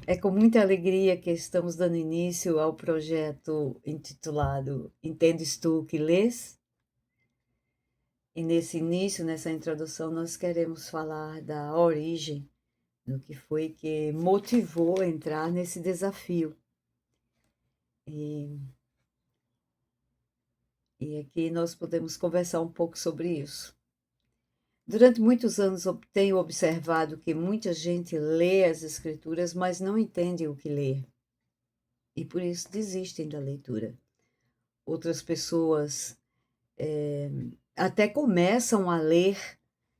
É com muita alegria que estamos dando início ao projeto intitulado Entendes tu o que lês? E nesse início, nessa introdução, nós queremos falar da origem, do que foi que motivou a entrar nesse desafio. E, e aqui nós podemos conversar um pouco sobre isso. Durante muitos anos tenho observado que muita gente lê as escrituras, mas não entende o que lê, e por isso desistem da leitura. Outras pessoas até começam a ler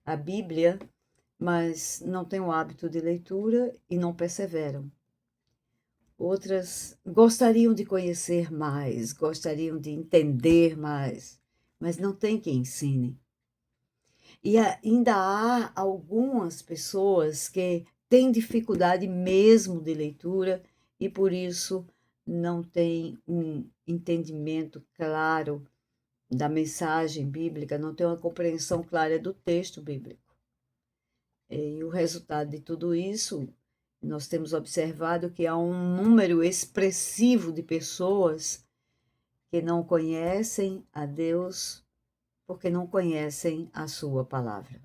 a Bíblia, mas não têm o hábito de leitura e não perseveram. Outras gostariam de conhecer mais, gostariam de entender mais, mas não tem quem ensine. E ainda há algumas pessoas que têm dificuldade mesmo de leitura e por isso não têm um entendimento claro da mensagem bíblica, não têm uma compreensão clara do texto bíblico. E o resultado de tudo isso, nós temos observado que há um número expressivo de pessoas que não conhecem a Deus porque não conhecem a sua palavra.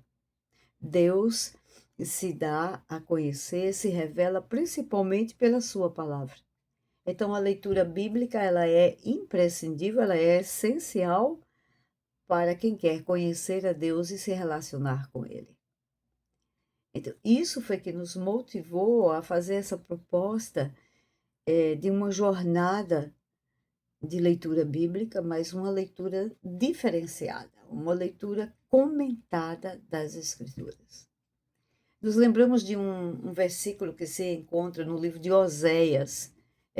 Deus se dá a conhecer, se revela principalmente pela sua palavra. Então a leitura bíblica, ela é imprescindível, ela é essencial para quem quer conhecer a Deus e se relacionar com ele. Então, isso foi que nos motivou a fazer essa proposta de uma jornada de leitura bíblica, mas uma leitura diferenciada, uma leitura comentada das Escrituras. Nos lembramos de um versículo que se encontra no livro de Oséias,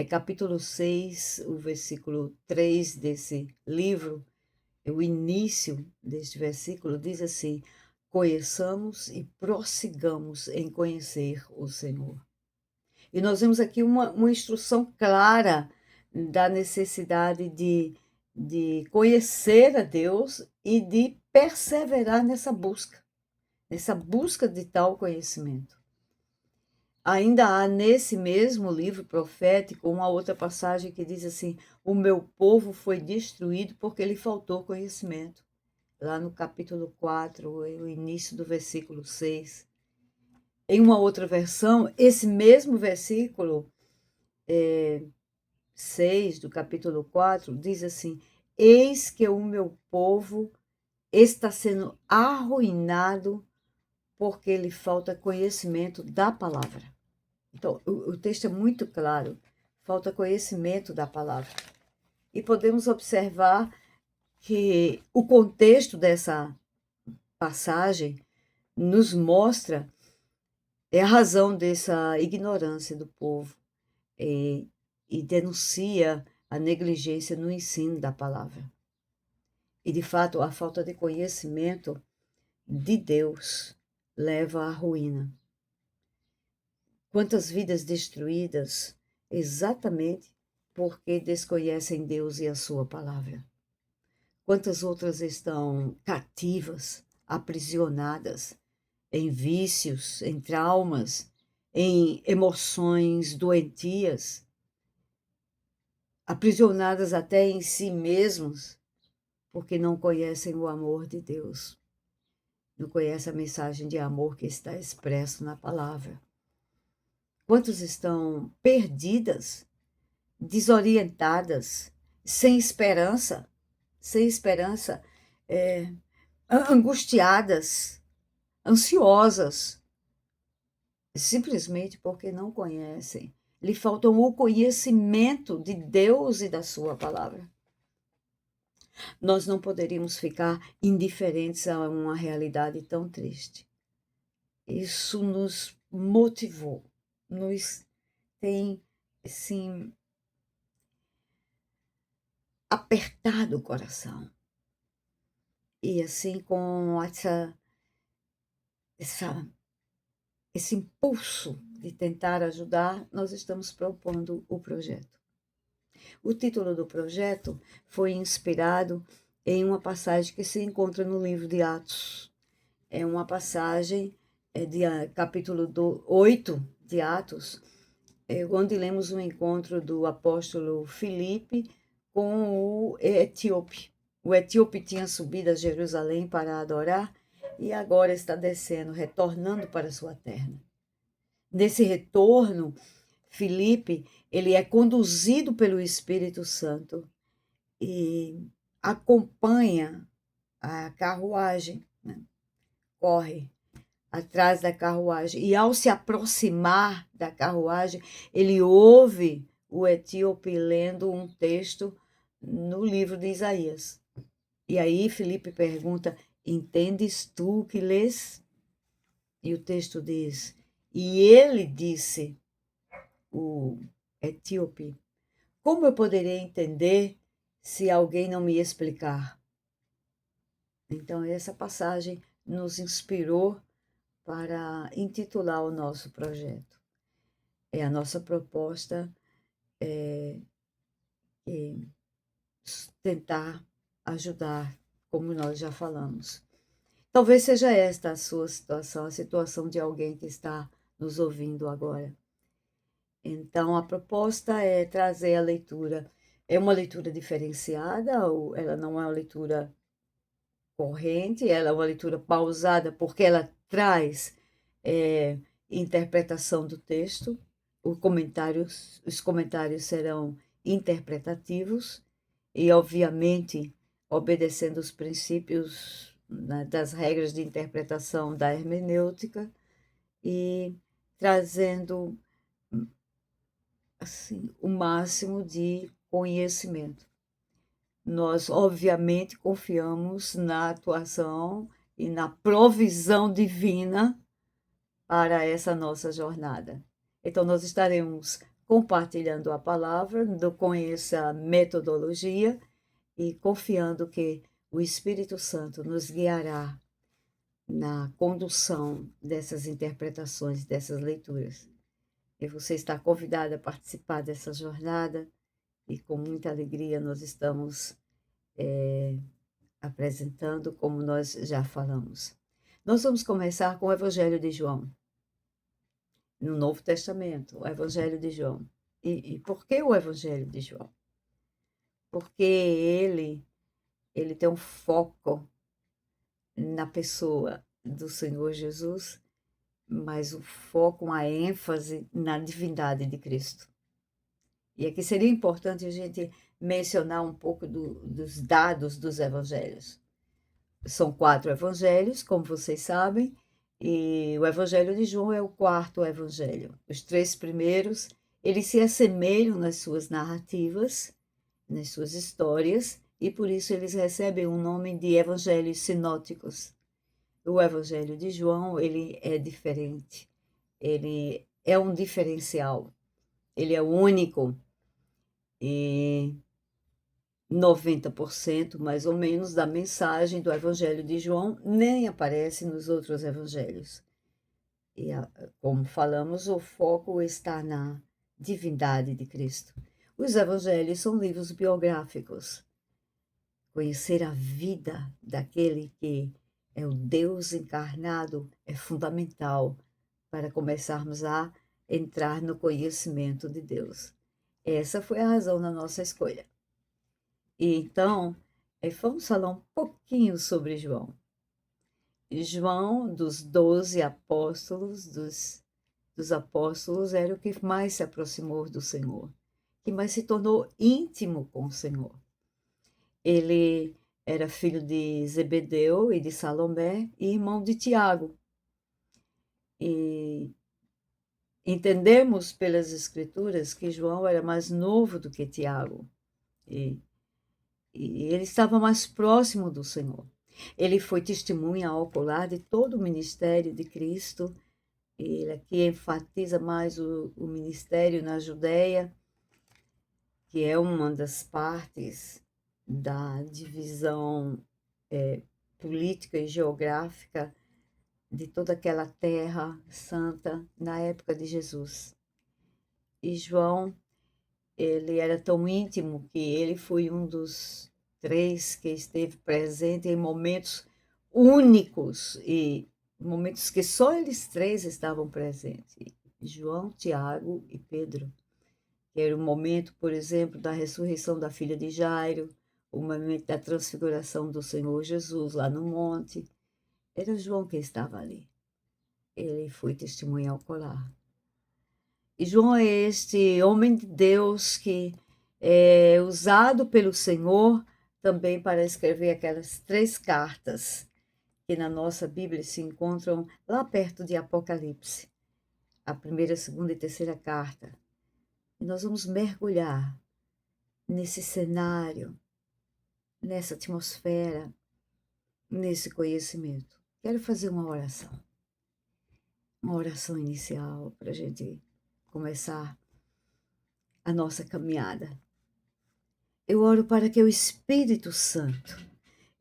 capítulo 6, o versículo 3 desse livro, o início deste versículo diz assim: conheçamos e prossigamos em conhecer o Senhor. E nós vemos aqui uma instrução clara da necessidade de conhecer a Deus e de perseverar nessa busca de tal conhecimento. Ainda há nesse mesmo livro profético uma outra passagem que diz assim: o meu povo foi destruído porque lhe faltou conhecimento. Lá no capítulo 4, o início do versículo 6. Em uma outra versão, esse mesmo versículo 6 do capítulo 4 diz assim: eis que o meu povo está sendo arruinado porque lhe falta conhecimento da palavra. Então, o texto é muito claro, falta conhecimento da palavra. E podemos observar que o contexto dessa passagem nos mostra a razão dessa ignorância do povo e denuncia a negligência no ensino da palavra. E, de fato, a falta de conhecimento de Deus leva à ruína. Quantas vidas destruídas exatamente porque desconhecem Deus e a sua palavra. Quantas outras estão cativas, aprisionadas em vícios, em traumas, em emoções doentias, aprisionadas até em si mesmos, porque não conhecem o amor de Deus, não conhecem a mensagem de amor que está expresso na palavra. Quantos estão perdidas, desorientadas, sem esperança, angustiadas, ansiosas, simplesmente porque não conhecem. Lhe faltam o conhecimento de Deus e da sua palavra. Nós não poderíamos ficar indiferentes a uma realidade tão triste. Isso nos motivou, nos tem, assim, apertado o coração. E assim, com essa, esse impulso de tentar ajudar, nós estamos propondo o projeto. O título do projeto foi inspirado em uma passagem que se encontra no livro de Atos. É uma passagem de capítulo 8 de Atos, onde lemos um encontro do apóstolo Filipe com o etíope. O etíope tinha subido a Jerusalém para adorar e agora está descendo, retornando para sua terra. Nesse retorno, Filipe, ele é conduzido pelo Espírito Santo e acompanha a carruagem, né? Corre atrás da carruagem. E ao se aproximar da carruagem, ele ouve o etíope lendo um texto no livro de Isaías. E aí Filipe pergunta: entendes tu o que lês? E o texto diz: e ele disse, o etíope: como eu poderia entender se alguém não me explicar? Então, essa passagem nos inspirou para intitular o nosso projeto. A nossa proposta é tentar ajudar, como nós já falamos. Talvez seja esta a sua situação, a situação de alguém que está nos ouvindo agora. Então, a proposta é trazer a leitura. É uma leitura diferenciada, ou ela não é uma leitura corrente, ela é uma leitura pausada, porque ela traz interpretação do texto, os comentários serão interpretativos e, obviamente, obedecendo os princípios, né, das regras de interpretação da hermenêutica e trazendo assim, o máximo de conhecimento. Nós, obviamente, confiamos na atuação e na provisão divina para essa nossa jornada. Então, nós estaremos compartilhando a palavra com essa metodologia e confiando que o Espírito Santo nos guiará na condução dessas interpretações, dessas leituras. E você está convidado a participar dessa jornada e com muita alegria nós estamos apresentando, como nós já falamos. Nós vamos começar com o Evangelho de João, no Novo Testamento, o Evangelho de João. E por que o Evangelho de João? Porque ele tem um foco na pessoa do Senhor Jesus, mas o foco, uma ênfase na divindade de Cristo. E aqui seria importante a gente mencionar um pouco dos dados dos evangelhos. São 4 evangelhos, como vocês sabem, e o Evangelho de João é o 4º evangelho. Os 3 primeiros, eles se assemelham nas suas narrativas, nas suas histórias, e por isso eles recebem o nome de evangelhos sinóticos. O Evangelho de João, ele é diferente, ele é um diferencial, ele é único, e 90% mais ou menos da mensagem do Evangelho de João nem aparece nos outros evangelhos. E, como falamos, o foco está na divindade de Cristo. Os evangelhos são livros biográficos. Conhecer a vida daquele que é o Deus encarnado é fundamental para começarmos a entrar no conhecimento de Deus. Essa foi a razão da nossa escolha. E então, vamos falar um pouquinho sobre João. João, dos 12 apóstolos, dos apóstolos, era o que mais se aproximou do Senhor, que mais se tornou íntimo com o Senhor. Ele era filho de Zebedeu e de Salomé e irmão de Tiago. E entendemos pelas Escrituras que João era mais novo do que Tiago. E ele estava mais próximo do Senhor. Ele foi testemunha ocular de todo o ministério de Cristo. Ele aqui enfatiza mais o ministério na Judéia, que é uma das partes da divisão política e geográfica de toda aquela terra santa na época de Jesus. E João, ele era tão íntimo que ele foi um dos 3 que esteve presente em momentos únicos e momentos que só eles 3 estavam presentes. João, Tiago e Pedro. Que era o momento, por exemplo, da ressurreição da filha de Jairo, o momento da transfiguração do Senhor Jesus lá no monte. Era João que estava ali. Ele foi testemunha ocular. E João é este homem de Deus que é usado pelo Senhor também para escrever aquelas 3 cartas que na nossa Bíblia se encontram lá perto de Apocalipse. A primeira, segunda e terceira carta. E nós vamos mergulhar nesse cenário, nessa atmosfera, nesse conhecimento. Quero fazer uma oração inicial para a gente começar a nossa caminhada. Eu oro para que o Espírito Santo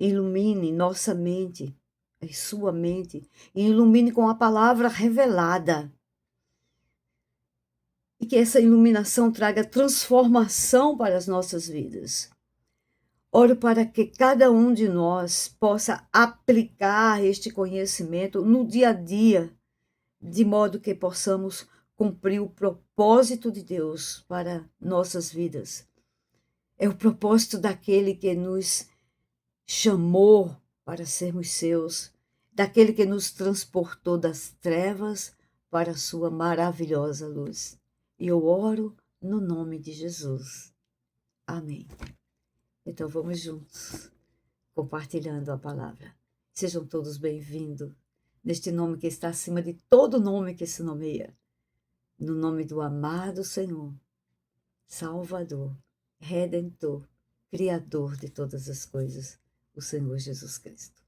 ilumine nossa mente, e sua mente, e ilumine com a palavra revelada. E que essa iluminação traga transformação para as nossas vidas. Oro para que cada um de nós possa aplicar este conhecimento no dia a dia, de modo que possamos cumprir o propósito de Deus para nossas vidas. É o propósito daquele que nos chamou para sermos seus, daquele que nos transportou das trevas para a sua maravilhosa luz. E eu oro no nome de Jesus. Amém. Então vamos juntos, compartilhando a palavra. Sejam todos bem-vindos neste nome que está acima de todo nome que se nomeia. No nome do amado Senhor, Salvador, Redentor, Criador de todas as coisas, o Senhor Jesus Cristo.